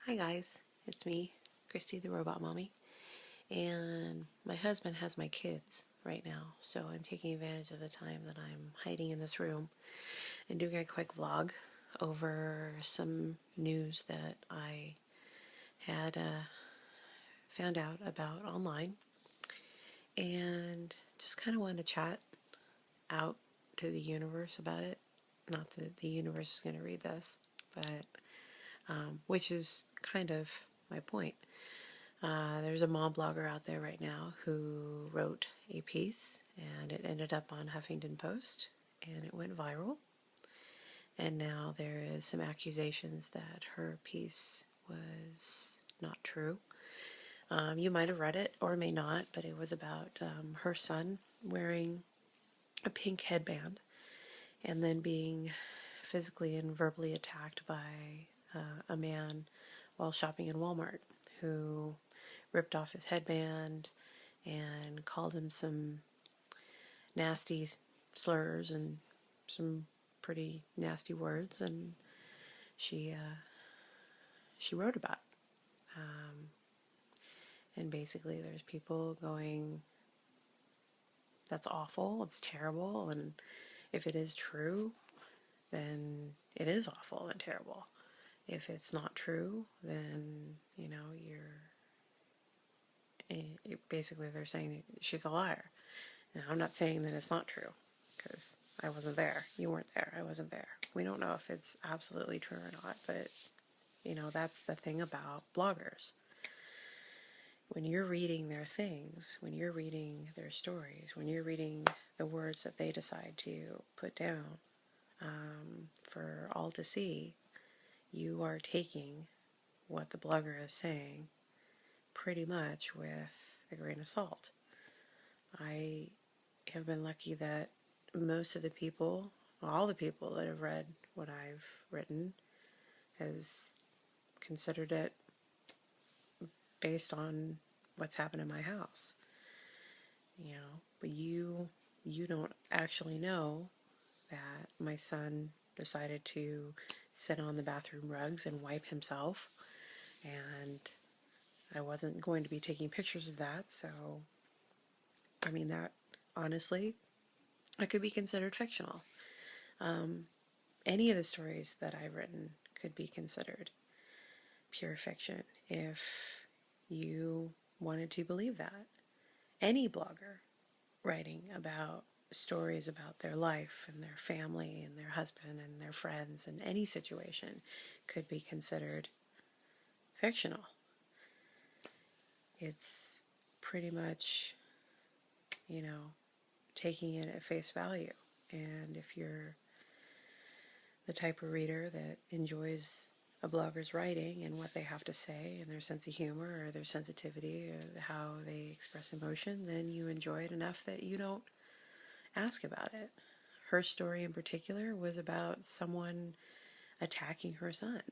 Hi guys, it's me, Christy the Robot Mommy, and my husband has my kids right now, so I'm taking advantage of the time that I'm hiding in this room and doing a quick vlog over some news that I had found out about online, and just kind of wanted to chat out to the universe about it. Not that the universe is going to read this, but which is kind of my point. There's a mom blogger out there right now who wrote a piece and it ended up on Huffington Post and it went viral. And now there is some accusations that her piece was not true. You might have read it or may not, but it was about her son wearing a pink headband and then being physically and verbally attacked by a man while shopping in Walmart who ripped off his headband and called him some nasty slurs and some pretty nasty words, and she wrote about it. And basically, there's people going, "That's awful. It's terrible." And if it is true, then it is awful and terrible. If it's not true, then basically they're saying she's a liar. Now, I'm not saying that it's not true, because I wasn't there. You weren't there. I wasn't there. We don't know if it's absolutely true or not, but, that's the thing about bloggers. When you're reading their things, when you're reading their stories, when you're reading the words that they decide to put down for all to see, you are taking what the blogger is saying pretty much with a grain of salt. I have been lucky that most of the people, all the people that have read what I've written, has considered it based on what's happened in my house. But you don't actually know that my son decided to sit on the bathroom rugs and wipe himself, and I wasn't going to be taking pictures of that, so that honestly, it could be considered fictional. Any of the stories that I've written could be considered pure fiction if you wanted to believe that. Any blogger writing about stories about their life and their family and their husband and their friends and any situation could be considered fictional. It's pretty much, taking it at face value. And if you're the type of reader that enjoys a blogger's writing and what they have to say and their sense of humor or their sensitivity or how they express emotion, then you enjoy it enough that you don't ask about it. Her story in particular was about someone attacking her son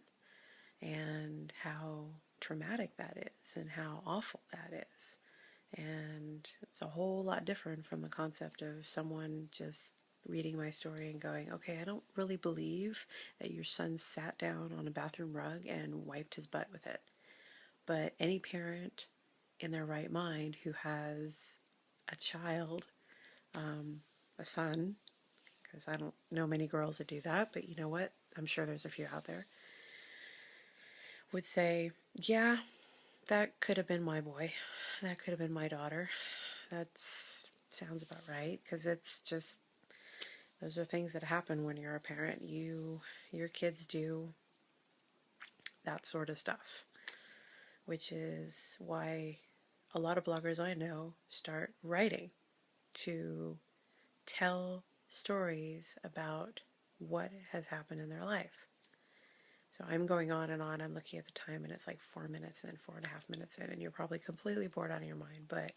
and how traumatic that is and how awful that is. And it's a whole lot different from the concept of someone just reading my story and going, okay, I don't really believe that your son sat down on a bathroom rug and wiped his butt with it. But any parent in their right mind who has a child, a son, because I don't know many girls that do that, but you know what? I'm sure there's a few out there, would say, yeah, that could have been my boy. That could have been my daughter. That sounds about right, because it's just, those are things that happen when you're a parent. Your kids do that sort of stuff, which is why a lot of bloggers I know start writing to tell stories about what has happened in their life. So I'm going on and on. I'm looking at the time and it's like 4 minutes in, 4.5 minutes in, and you're probably completely bored out of your mind. But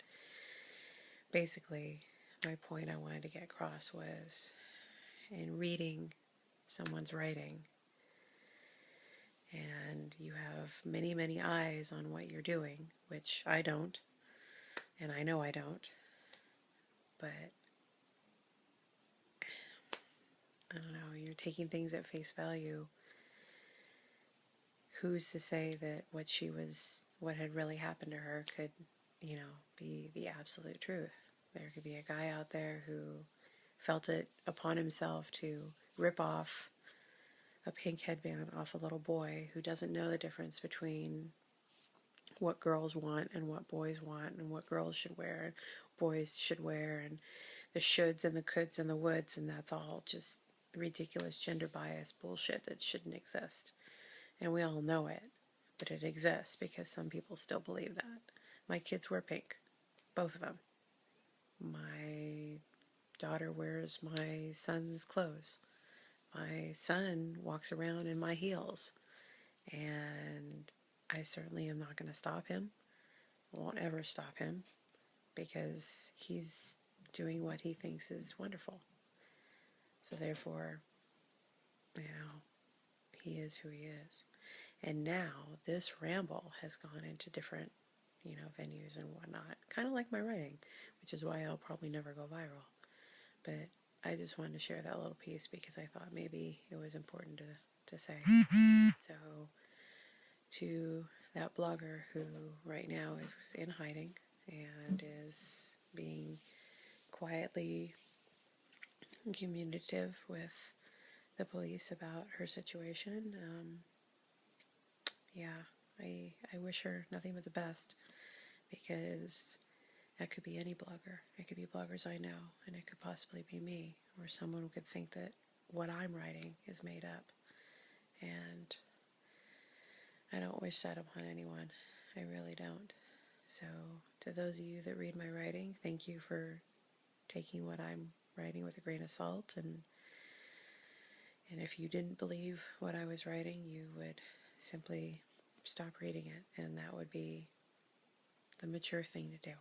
basically, my point I wanted to get across was, in reading someone's writing, and you have many, many eyes on what you're doing, which I don't, and I know I don't, but I don't know, you're taking things at face value. who's to say that what had really happened to her could, be the absolute truth? There could be a guy out there who felt it upon himself to rip off a pink headband off a little boy who doesn't know the difference between what girls want and what boys want, and what girls should wear and boys should wear, and the shoulds and the coulds and the woulds, and that's all just ridiculous gender bias bullshit that shouldn't exist. And we all know it, but it exists because some people still believe that. My kids wear pink, both of them. My daughter wears my son's clothes. My son walks around in my heels, and I certainly am not going to stop him. I won't ever stop him because he's doing what he thinks is wonderful. So therefore, he is who he is. And now this ramble has gone into different, venues and whatnot. Kind of like my writing, which is why I'll probably never go viral. But I just wanted to share that little piece because I thought maybe it was important to say. So to that blogger who right now is in hiding and is being quietly communicative with the police about her situation, I wish her nothing but the best, because that could be any blogger. It could be bloggers I know, and it could possibly be me, or someone could think that what I'm writing is made up. And I don't wish that upon anyone. I really don't. So to those of you that read my writing, thank you for taking what I'm writing with a grain of salt. And if you didn't believe what I was writing, you would simply stop reading it, and that would be the mature thing to do.